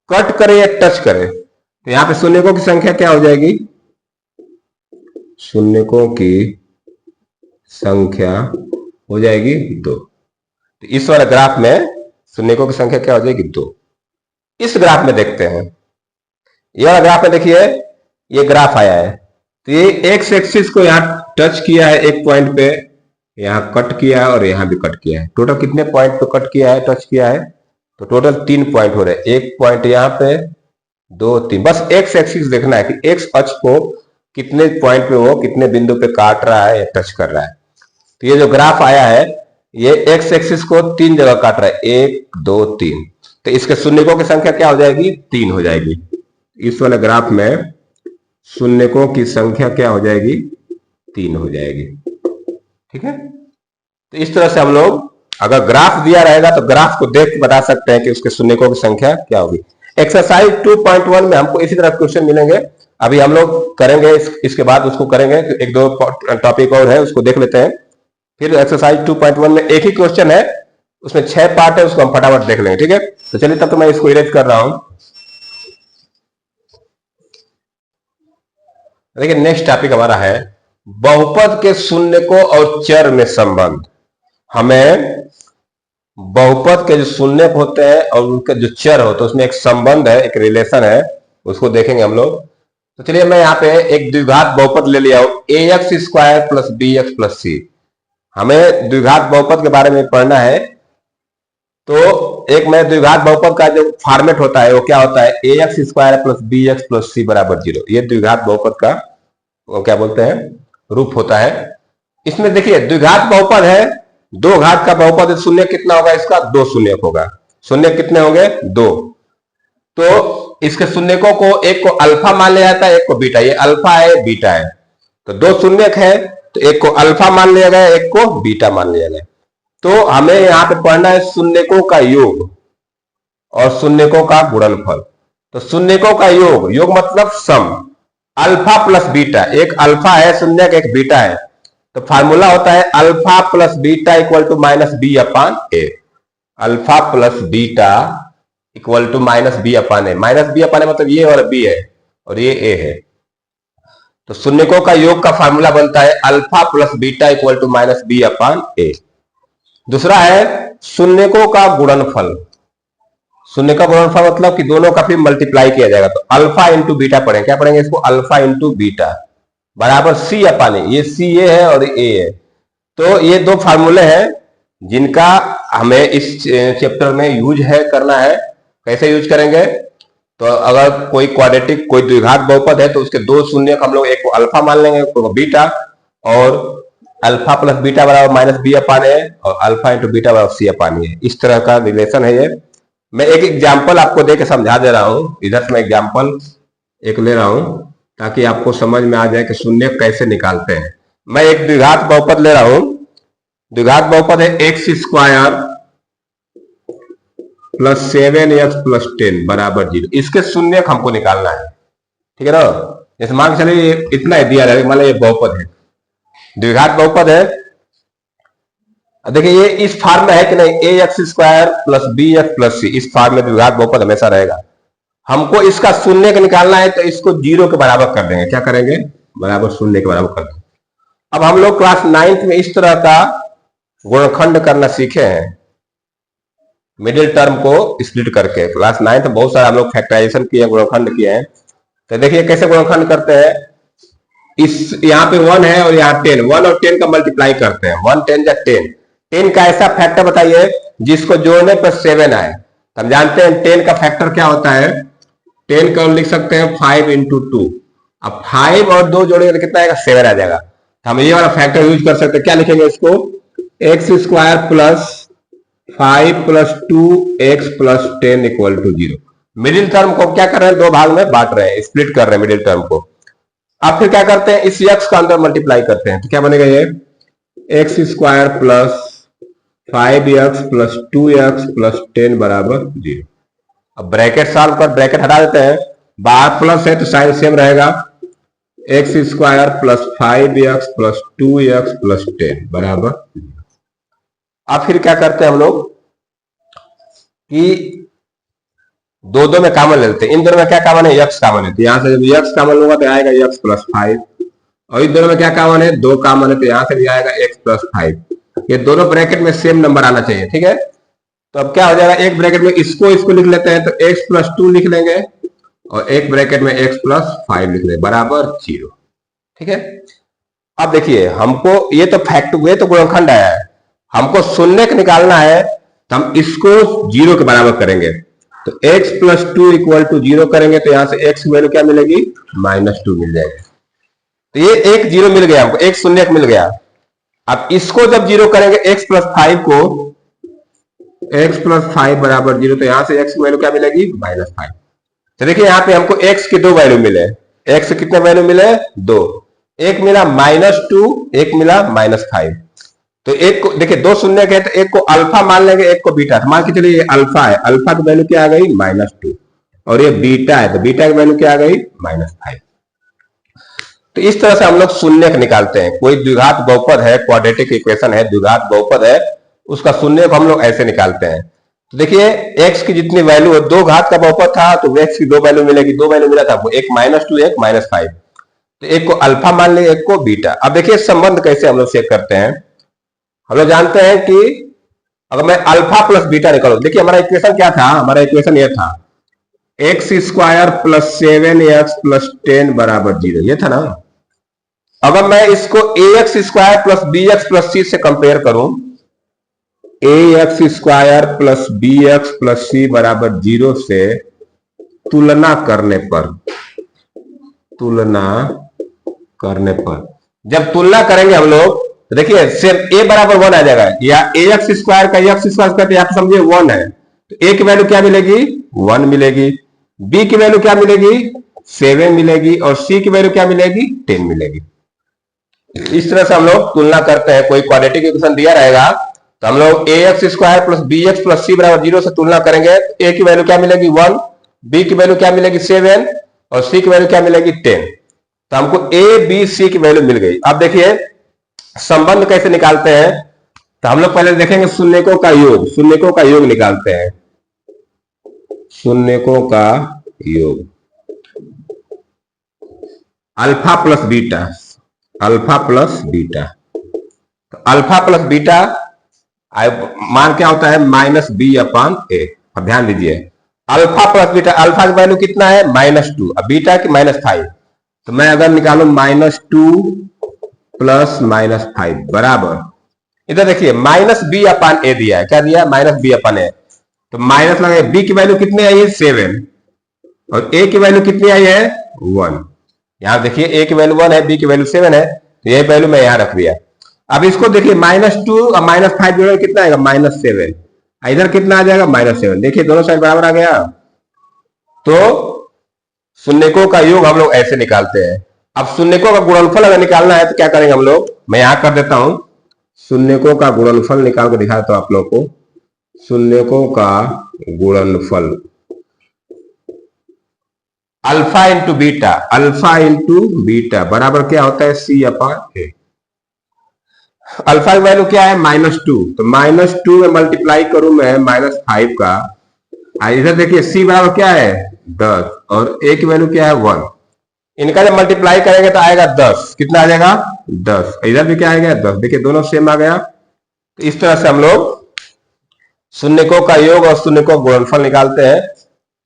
कट करे या टच करे, तो यहां पे शून्यकों की संख्या क्या हो जाएगी? शून्यकों की संख्या हो जाएगी 2। तो इस वाले ग्राफ में शून्यकों की संख्या क्या हो जाएगी? 2। इस ग्राफ में देखते हैं, ये वाला ग्राफ में देखिए, ये ग्राफ आया है, तो ये एक्स एक्सिस को यहां टच किया है एक पॉइंट पे, यहां कट किया है और यहां भी कट किया है। टोटल कितने पॉइंट पे कट किया है, टच किया है? तो टोटल 3 पॉइंट हो रहे हैं। एक पॉइंट यहां पे, 2, 3। बस एक्स एक्सिस देखना है कि एक्स अक्ष को कितने पॉइंट पे, वो कितने बिंदु पे काट रहा है या टच कर रहा है। तो ये जो ग्राफ आया है, ये एक्स एक्सिस को 3 जगह काट रहा है, 1, 2, 3। तो इसके शून्यकों की संख्या क्या हो जाएगी? 3 हो जाएगी। इस वाले ग्राफ में शून्यकों की संख्या क्या हो जाएगी? 3 हो जाएगी, ठीक है। तो इस तरह से हम लोग, अगर ग्राफ दिया रहेगा तो ग्राफ को देख के बता सकते हैं कि उसके शून्यकों की संख्या क्या होगी। एक्सरसाइज 2.1 में हमको इसी तरह क्वेश्चन मिलेंगे। अभी हम लोग करेंगे, इसके बाद उसको करेंगे, एक दो टॉपिक और है, उसको देख लेते हैं। फिर एक्सरसाइज 2.1 में एक ही क्वेश्चन है, उसमें 6 पार्ट है, उसको हम फटाफट देख लेंगे, ठीक है। तो चलिए, तब तो मैं इसको इरेज कर रहा हूं। देखिए, नेक्स्ट टॉपिक हमारा है बहुपद के शून्यकों और चर में संबंध। हमें बहुपद के जो शून्यक होते हैं और उनके जो चर होते हैं, उसमें एक संबंध है, एक रिलेशन है, उसको देखेंगे हम लोग। तो चलिए, मैं यहाँ पे एक द्विघात बहुपद ले लिया हूं, ax² + bx + c। हमें द्विघात बहुपद के बारे में पढ़ना है। तो एक मैं द्विघात बहुपद का जो फॉर्मेट होता है वो क्या होता है? ax² + bx + c = 0। ये द्विघात बहुपद का वो क्या बोलते हैं? रूप होता है। इसमें देखिए, द्विघात बहुपद है, 2 घात का बहुपद, शून्य कितना होगा इसका? 2 शून्यक होगा। शून्य कितने होंगे? 2। तो इसके शून्यकों को, एक को अल्फा मान लिया जाता है, एक को बीटा। ये अल्फा है, बीटा है, तो 2 शून्यक है, तो एक को अल्फा मान लिया गया, एक को बीटा मान लिया गया। तो हमें यहां पे पढ़ना है शून्यकों का योग और शून्यकों का गुणनफल। तो शून्यकों का योग, योग मतलब सम, अल्फा प्लस बीटा। एक अल्फा है शून्यक, एक बीटा है, तो फार्मूला होता है alpha plus beta equal to -b/a। Alpha plus beta equal to -b/a। -b/a मतलब ये और b है और ये a है। तो शून्यकों का योग का फार्मूला बनता है alpha plus beta equal to -b/a। दूसरा है शून्यकों का गुणनफल। शून्य का गुणनफल मतलब कि दोनों का फिर मल्टीप्लाई किया जाएगा, तो अल्फा इंटू बीटा पढ़ेंगे, क्या पढ़ेंगे इसको, अल्फा इंटू बीटा बराबर सी अपान ए, ये सी ए है और ए है। तो ये दो फार्मूले हैं जिनका हमें इस चैप्टर में यूज है करना है। कैसे यूज करेंगे, तो अगर कोई क्वाड्रेटिक कोई द्विघात बहुपद है तो उसके दो शून्य हम लोग एक को अल्फा मान लेंगे, एक को बीटा, और अल्फा प्लस बीटा बराबर माइनस बी अपान ए, और अल्फा इंटू बीटा बराबर सी अपान ए। इस तरह का रिलेशन है ये। मैं एक एग्जाम्पल आपको दे के समझा दे रहा हूं, इधर से मैं एग्जाम्पल एक ले रहा हूं ताकि आपको समझ में आ जाए कि शून्य कैसे निकालते हैं। मैं एक द्विघात बहुपद ले रहा हूं, द्विघात बहुपद है x square plus 7x plus 10 बराबर 0। इसके शून्य हमको निकालना है, ठीक है ना। जैसे मान के चलिए इतना दिया जाए, मान लीजिए बहुपद है, द्विघात बहुपद है, देखिए ये इस फॉर्म में है कि नहीं, A X square plus B X plus C, इस फॉर्म में द्विघात बहुपद हमेशा रहेगा। हमको इसका शून्य का निकालना है तो इसको 0 के बराबर कर देंगे, क्या करेंगे, बराबर शून्य के बराबर कर देंगे। अब हम लोग क्लास 9th में इस तरह का गुणनखंड करना सीखे हैं, मिडिल टर्म को स्प्लिट करके। क्लास 9th में बहुत सारा हम लोग फैक्टराइजेशन किए, गुणनखंड किए हैं। तो देखिए कैसे गुणनखंड करते हैं, इस यहाँ पे 1 है और यहाँ 10, 1 और 10 का मल्टीप्लाई करते हैं, 1 10 जा 10, 10 का ऐसा फैक्टर बताइए जिसको जोड़ने पर 7 आए। हम जानते हैं 10 का फैक्टर क्या होता है, 10 का लिख सकते हैं 5 इंटू 2। अब 5 और 2 जोड़ेंगे तो कितना आएगा, 7 आ जाएगा। तो हम ये वाला फैक्टर यूज कर सकते हैं, क्या लिखेंगे इसको, x square plus 5 plus 2x plus 10 equal to 0। Middle term को क्या कर रहे हैं, दो भाग में बांट रहे हैं, स्प्लिट कर रहे हैं मिडिल टर्म को। अब फिर क्या करते हैं, इस x का अंदर मल्टीप्लाई करते हैं, तो क्या बनेगा, ये x square plus 5x plus 2x plus 10 बराबर 0। अब ब्रैकेट सॉल्व कर, ब्रैकेट हटा देते हैं, बाहर प्लस है तो साइन सेम रहेगा, x square plus 5x plus 2x plus 10 बराबर। अब फिर क्या करते हैं हम लोग कि दो में कॉमन लेते हैं, इन दोनों में क्या कॉमन है, x कॉमन है, तो यहां से जब x कॉमन होगा तो आएगा x प्लस 5, और इन दोनों में क्या कॉमन है, 2 कॉमन है, तो यहां से भी आएगा x प्लस 5। ये दोनों ब्रैकेट में सेम नंबर आना चाहिए, ठीक है। तो अब क्या हो जाएगा, एक ब्रैकेट में इसको लिख लेते हैं, तो x प्लस 2 लिख लेंगे, और एक ब्रैकेट में x प्लस 5 लिख लेंगे बराबर 0, ठीक है। अब देखिए हमको ये तो फैक्ट हुए, तो गुणनखंड आया है, हमको शून्य का निकालना है, तो हम इसको 0 के बराबर करेंगे, तो x प्लस 2 इक्वल टू 0 करेंगे, तो यहां से x की वैल्यू क्या मिलेगी, -2 मिल जाएगी। तो ये एक 0 मिल गया हमको, एक शून्य मिल गया। अब इसको जब 0 करेंगे, x प्लस 5 को, x प्लस 5 बराबर 0, तो यहां से x की वैल्यू क्या मिलेगी, -5। तो देखिए यहाँ पे हमको x की दो वैल्यू मिले, x कितने वैल्यू मिले, 2, एक मिला -2, एक मिला -5। तो एक को देखिए दो शून्य के, तो एक को अल्फा मान लेंगे, एक को बीटा। मान के चलिए ये अल्फा है, अल्फा की वैल्यू क्या आ गई, -2, और ये बीटा है, तो बीटा की वैल्यू क्या आ गई, -5। तो इस तरह से हम लोग शून्य निकालते हैं। कोई द्विघात बहुपद है, क्वाड्रेटिक इक्वेशन है, द्विघात बहुपद है, उसका शून्य को हम लोग ऐसे निकालते हैं। तो देखिए x की जितनी वैल्यू है, दो घात का बहुपद था तो x की दो वैल्यू मिलेगी, दो वैल्यू मिला था आपको, एक -2 एक -5, तो एक को अल्फा मान लेंगे, एक को बीटा। अब देखिए संबंध कैसे हम लोग चेक करते हैं, हम लोग जानते हैं कि अगर मैं अल्फा प्लस बीटा निकालूं, देखिए हमारा इक्वेशन क्या था, हमारा इक्वेशन ये था, x square plus 7x plus 10 बराबर 0, ये था ना। अगर मैं इसको ax square plus bx plus c से कंपेयर करूं, ax square plus bx plus c बराबर 0 से तुलना करने पर, जब तुलना करेंगे हम लोग, देखिए सिर्फ a बराबर 1 आ जाएगा, या ax स्क्वायर का x स्क्वायर करते आप समझिए 1 है, तो a की वैल्यू क्या मिलेगी, 1 मिलेगी, b की वैल्यू क्या मिलेगी, 7 मिलेगी, और c की वैल्यू क्या मिलेगी, 10 मिलेगी। इस तरह से हम लोग तुलना करते हैं। कोई क्वाड्रेटिक इक्वेशन दिया रहेगा तो हम लोग ax square plus bx plus c बराबर 0 से तुलना करेंगे, a की वैल्यू क्या मिलेगी 1, b की वैल्यू क्या मिलेगी 7, और c की वैल्यू क्या मिलेगी 10। तो हमको a b c की वैल्यू मिल गई। अब देखिए संबंध कैसे निकालते हैं, तो हम लोग पहले देखेंगे शून्यकों का योग, शून्यकों का योग निकालते हैं, शून्यकों का योग, alpha plus beta, alpha plus beta. तो अल्फा प्लस बीटा मान क्या होता है, -b/a। अब ध्यान दीजिए अल्फा प्लस बीटा, अल्फा की वैल्यू कितना है -2, अब बीटा की -5, तो मैं अगर निकालू -2 प्लस -5 बराबर, इधर देखिए -b/a दिया है, क्या दिया है -b/a, तो माइनस लगे, b की वैल्यू कितनी आई है 7 और a की वैल्यू कितनी आई है 1। यहां देखिए a की वैल्यू 1 है, b की वैल्यू 7 है, तो ये वैल्यू मैं यहां रख दिया। अब इसको देखिए -2 और -5 जोड़े कितना आएगा -7, इधर कितना आ जाएगा -7, देखिए दोनों साइड बराबर आ गया। तो शून्यकों का योग हम लोग ऐसे निकालते हैं। अब शून्यकों का गुणनफल अगर निकालना है तो क्या करेंगे हम लोग, मैं यहां कर देता हूं, शून्यकों का गुणनफल निकाल कर दिखाता हूं आप लोग को। शून्यकों का गुणनफल alpha into beta, alpha into beta बराबर क्या होता है c/a। अल्फा की वैल्यू क्या है -2, तो -2 में मल्टीप्लाई करूं मैं -5 का, इधर देखिए c बराबर क्या है 10 और a की वैल्यू क्या है 1, इनका जब मल्टीप्लाई करेंगे तो आएगा 10, कितना आ जाएगा 10, इधर भी क्या आएगा 10, देखिए दोनों सेम आ गया। तो इस तरह से हम लोग शून्यकों का योग और शून्यकों का गुणनफल निकालते हैं,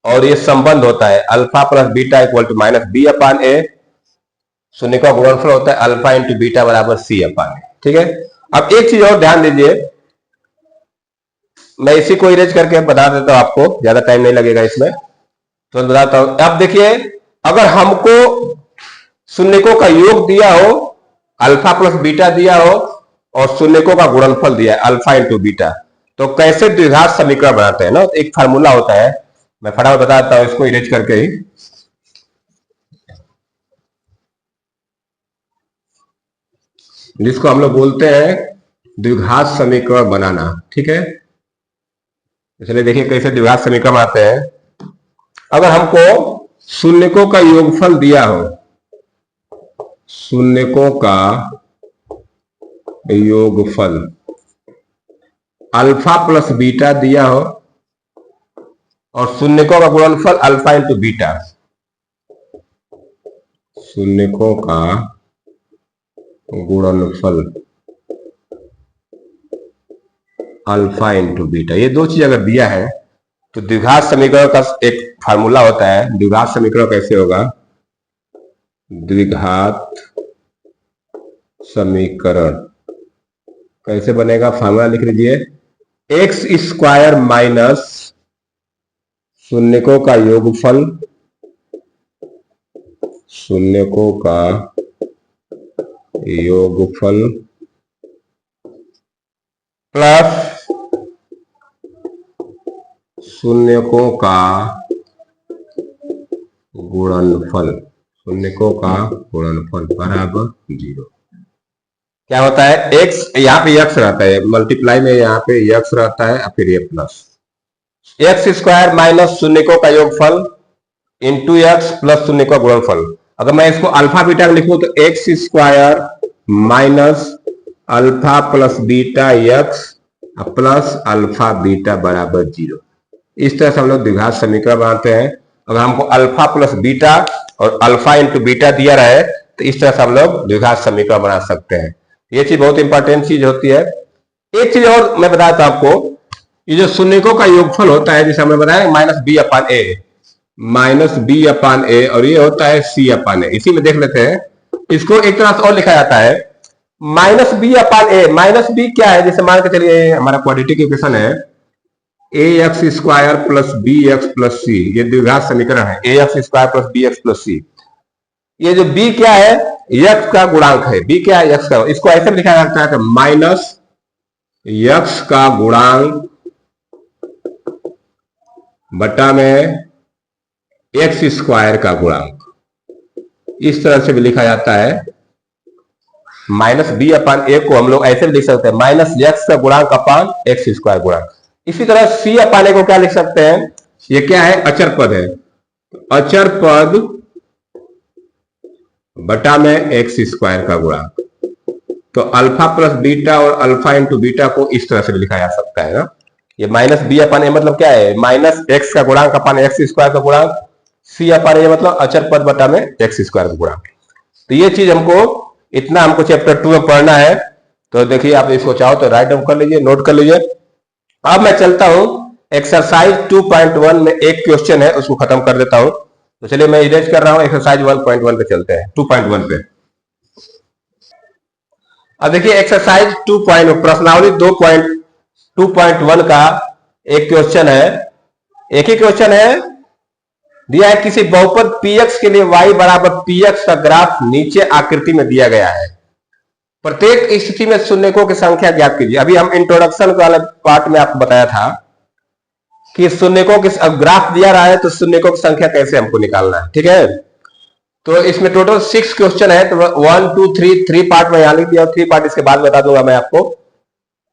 और ये संबंध होता है alpha plus beta equal to -b/a, शून्य का गुणनफल होता है अल्फा इंटू बीटा बराबर c/a। ठीक है, अब एक चीज और ध्यान दीजिए, मैं इसी को इरेज करके बता देता हूं आपको, ज्यादा टाइम नहीं लगेगा इसमें, तो बताता हूं। अब देखिए, अगर हमको शून्यकों का योग दिया हो, अल्फा प्लस बीटा दिया हो और शून्यकों का गुणनफल दिया है अल्फा इंटू बीटा, तो कैसे द्विघात समीकरण बनाते हैं ना, एक फार्मूला होता है, मैं फटाफट बताता हूं इसको इरेज करके ही। जिसको हम लोग बोलते हैं द्विघात समीकरण बनाना। ठीक है, इसलिए देखिए कैसे द्विघात समीकरण बनाते हैं। अगर हमको शून्यकों का योगफल दिया हो, शून्यकों का योगफल अल्फा प्लस बीटा दिया हो और शून्यकों का गुणनफल अल्फा इंटू बीटा, शून्यकों का गुणनफल अल्फा इंटू बीटा, ये दो चीज अगर दिया है तो द्विघात समीकरण का एक फार्मूला होता है। द्विघात समीकरण कैसे होगा, द्विघात समीकरण कैसे बनेगा, फार्मूला लिख लीजिए, एक्स स्क्वायर माइनस शून्यकों का योगफल, शून्यकों का योगफल प्लस शून्यकों का गुणनफल, शून्यकों का गुणनफल बराबर 0। क्या होता है, x यहाँ पे x रहता है, मल्टीप्लाई में यहाँ पे x रहता है, फिर ये प्लस एक्स स्क्वायर माइनस शून्यकों का योगफल इंटू एक्स प्लस शून्य का गुणनफल। अगर मैं इसको अल्फा बीटा में लिखूं तो x square minus alpha plus beta x plus alpha beta बराबर 0। इस तरह से हम लोग द्विघात समीकरण बनाते हैं। अगर हमको अल्फा प्लस बीटा और अल्फा इंटू बीटा दिया रहे तो इस तरह से हम लोग द्विघात समीकरण बना सकते हैं। ये चीज बहुत इंपॉर्टेंट चीज होती है। एक चीज और मैं बताता हूं आपको, ये जो शून्यकों का योगफल होता है, जैसे हमने बताया माइनस बी अपान ए और ये होता है c/a। इसी में देख लेते हैं, इसको एक तरह से और लिखा जाता है -b/a। माइनस बी क्या है, जैसे मान के चलिए हमारा क्वाड्रेटिक इक्वेशन है ax square plus B X plus C, ये द्विघात समीकरण है ax square plus B X plus C. ये जो b क्या है, x का गुणांक है, b क्या है x का, इसको ऐसे लिखा जाता है माइनस x का गुणांक बटा में एक्स स्क्वायर का गुणांक, इस तरह से भी लिखा जाता है। -b/a को हम लोग ऐसे भी लिख सकते हैं -x का गुणांक अपान एक्स स्क्वायर गुणांक। इसी तरह c/a को क्या लिख सकते हैं, ये क्या है, अचर पद है, अचर पद बटा में एक्स स्क्वायर का गुणांक। तो अल्फा प्लस बीटा और अल्फा इंटू बीटा को इस तरह से भी लिखा जा सकता है ना। ये -b/a मतलब क्या है, -x का गुणांक अपान एक्स स्क्वायर का गुणांक, c/a मतलब अचर पद बटा में एक्स स्क्वायर का गुणांक। तो ये चीज हमको इतना हमको चैप्टर 2 में पढ़ना है। तो देखिए आप इसको चाहो तो राइट डाउन कर लीजिए, नोट कर लीजिए। अब मैं चलता हूं एक्सरसाइज 2.1 में एक क्वेश्चन है, उसको खत्म कर देता हूं। तो चलिए मैं इरेज कर रहा हूं, एक्सरसाइज 1.1 पे चलते हैं, 2.1 पे। अब देखिए एक्सरसाइज 2.1 प्रश्नावली 2.1 का एक क्वेश्चन है, एक ही क्वेश्चन है। दिया है किसी बहुपद px के लिए y बराबर px का ग्राफ नीचे आकृति में दिया गया है। प्रत्येक स्थिति में शून्यकों की संख्या ज्ञात कीजिए। अभी हम इंट्रोडक्शन वाले पार्ट में आपको बताया था कि शून्यकों की ग्राफ दिया रहा है तो शून्यकों की संख्या कैसे हमको निकालना है, ठीक है। तो इसमें टोटल 6 क्वेश्चन है, तो 1 2 3 पार्ट में यहां लिख दिया, 3 पार्ट इसके बाद बता दूंगा मैं आपको।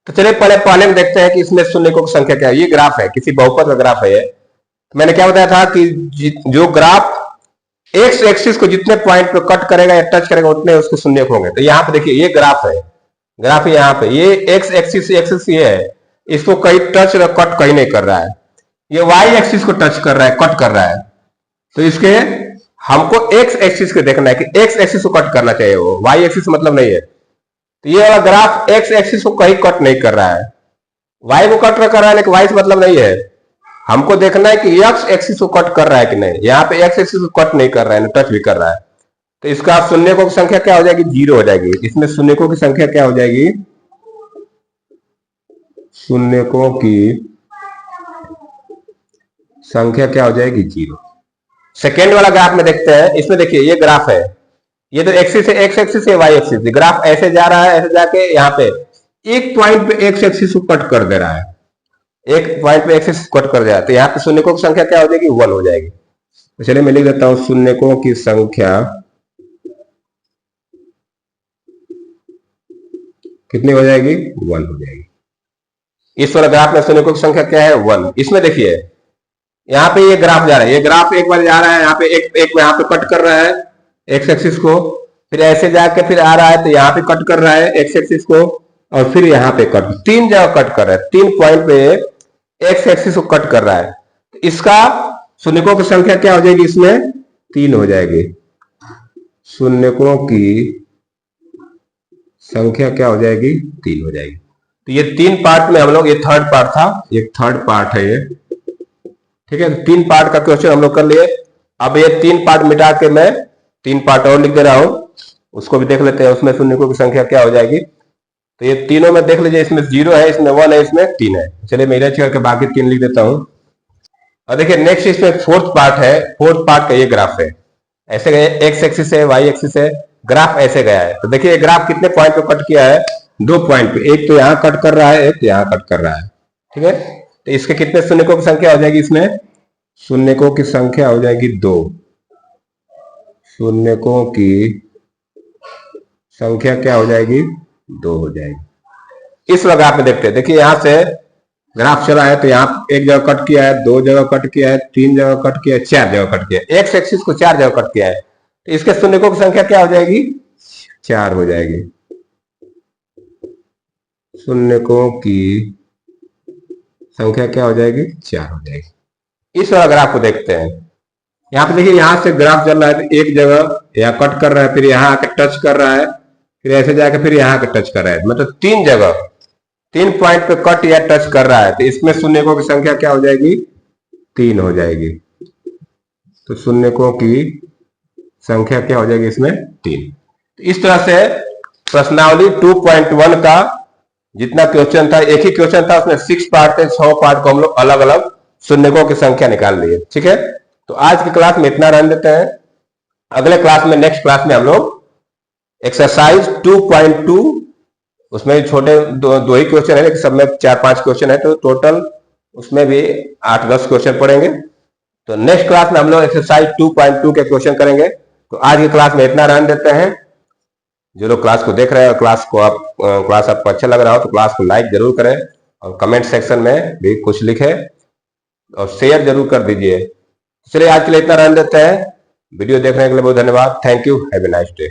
तो चलिए पहले में देखते हैं कि इसमें शून्यकों की संख्या क्या है। ये ग्राफ है, किसी बहुपद का ग्राफ है। तो मैंने क्या बताया था कि जो ग्राफ एक्स एक्सिस को जितने पॉइंट पे कट करेगा या टच करेगा उतने उसके शून्यक होंगे। तो यहाँ पे देखिए ये ग्राफ है, ग्राफ है यहाँ पे, ये एक्स एक्सिस ये है, इसको कहीं टच और कट कहीं नहीं कर रहा है। ये वाई एक्सिस को टच कर रहा है, कट कर रहा है। तो इसके हमको एक्स एक्सिस को देखना है कि एक्स एक्सिस को कट करना चाहिए, वो वाई एक्सिस मतलब नहीं है। तो ये वाला ग्राफ एक्स एक्सिस को कहीं कट नहीं कर रहा है, वाई को कट कर रहा है लेकिन वाई से मतलब नहीं है। हमको देखना है कि एक्स एक्सिस को कट कर रहा है कि नहीं। यहाँ पे एक्स एक्सिस को कट नहीं कर रहा है, टच भी कर रहा है। तो इसका शून्यकों की संख्या क्या हो जाएगी, 0 हो जाएगी। इसमें शून्यकों की संख्या क्या हो जाएगी, शून्यकों की संख्या क्या हो जाएगी, 0। सेकेंड वाला ग्राफ में देखते हैं। इसमें देखिए ये ग्राफ है, ये तो एक्सिस है, एक्स एक्सिस है, वाई एक्सिस। ग्राफ ऐसे जा रहा है, ऐसे जाके यहाँ पे एक पॉइंट पे एक्स एक्सिस को कट कर दे रहा है, एक पॉइंट पे एक्सिस कट कर जाए। तो यहाँ पे शून्यकों की संख्या क्या हो जाएगी, 1 हो जाएगी। तो चलिए मैं लिख देता हूं, शून्यकों की संख्या कितनी हो जाएगी, 1 हो जाएगी। इस वाला ग्राफ में शून्यकों की संख्या क्या है, 1। इसमें देखिए यहाँ पे ये ग्राफ जा रहा है, ये ग्राफ एक बार जा रहा है, यहाँ पे एक यहाँ पे कट कर रहा है एक्स एक्सिस को, फिर ऐसे जाके फिर आ रहा है, तो यहाँ पे कट कर रहा है एक्स एक्सिस को, और फिर यहाँ पे कट, 3 जगह कट कर रहा है, 3 पॉइंट पे एक्स एक्सिस को कट कर रहा है। तो इसका शून्यकों की संख्या क्या हो जाएगी, इसमें 3 हो जाएगी। शून्यकों की संख्या क्या हो जाएगी, 3 हो जाएगी। तो ये 3 पार्ट में हम लोग, ये थर्ड पार्ट था, ये थर्ड पार्ट है ये, ठीक है। 3 पार्ट का क्वेश्चन हम लोग कर लिए। अब ये 3 पार्ट मिटा के मैं 3 पार्ट और लिख दे रहा हूं, उसको भी देख लेते हैं। उसमें शून्यकों की संख्या क्या हो जाएगी, तो ये तीनों में देख लीजिए, इसमें 0 है, इसमें 1 है, इसमें 3 है। चलिए मैं इरेज करके बाकी 3 लिख देता हूं। और देखिए नेक्स्ट इसमें फोर्थ पार्ट है, फोर्थ पार्ट का ये ग्राफ है, ऐसे गए, एक्स एक्सिस है, वाई एक्सिस है, ग्राफ ऐसे गया है। तो देखिए ग्राफ कितने पॉइंट पे कट किया है, 2 पॉइंट पे, एक तो यहाँ कट कर रहा है, एक यहाँ कट कर रहा है, ठीक है। तो इसके कितने शून्यकों की संख्या हो जाएगी, इसमें शून्यकों की संख्या हो जाएगी 2। शून्यकों की संख्या क्या हो जाएगी, 2 हो जाएगी। इस ग्राफ में देखते हैं, देखिए यहां से ग्राफ चला है, तो यहाँ एक जगह कट किया है, 2 जगह कट किया है, 3 जगह कट किया है, 4 जगह कट किया है, एक्स एक्सिस को 4 जगह कट किया है। तो इसके शून्यकों की संख्या क्या हो जाएगी, 4 हो जाएगी। शून्यकों की संख्या क्या हो जाएगी, 4 हो जाएगी। इस वाला ग्राफ को देखते हैं। यहाँ पे देखिए, यहां से ग्राफ चल रहा है, तो एक जगह यहाँ कट कर रहा है, फिर यहाँ आके टच कर रहा है, फिर ऐसे जाके फिर यहाँ के टच कर रहा है, मतलब 3 जगह 3 पॉइंट पे कट या टच कर रहा है। तो इसमें शून्यकों की संख्या क्या हो जाएगी, 3 हो जाएगी। तो शून्यकों की संख्या क्या हो जाएगी, इसमें 3। तो इस तरह से प्रश्नावली 2.1 का जितना क्वेश्चन था, एक ही क्वेश्चन था, उसमें 6 पार्ट थे, 6 पार्ट को हम लोग अलग अलग शून्यकों की संख्या निकाल लिए, ठीक है। तो आज की क्लास में इतना रहने देते हैं। अगले क्लास में, नेक्स्ट क्लास में हम लोग एक्सरसाइज 2.2, उसमें छोटे दो ही क्वेश्चन है, लेकिन सब में 4-5 क्वेश्चन है, तो टोटल उसमें भी 8-10 क्वेश्चन पढ़ेंगे। तो नेक्स्ट क्लास में हम लोग एक्सरसाइज 2.2 के क्वेश्चन करेंगे। तो आज की क्लास में इतना रहने देते हैं। जो लोग क्लास को देख रहे हैं, क्लास आपको अच्छा लग रहा हो तो क्लास को लाइक जरूर करें, और कमेंट सेक्शन में भी कुछ लिखें, और शेयर जरूर कर दीजिए। चलिए आज के लिए इतना रहने देते हैं। वीडियो देखने के लिए बहुत धन्यवाद। Thank you, have a nice day.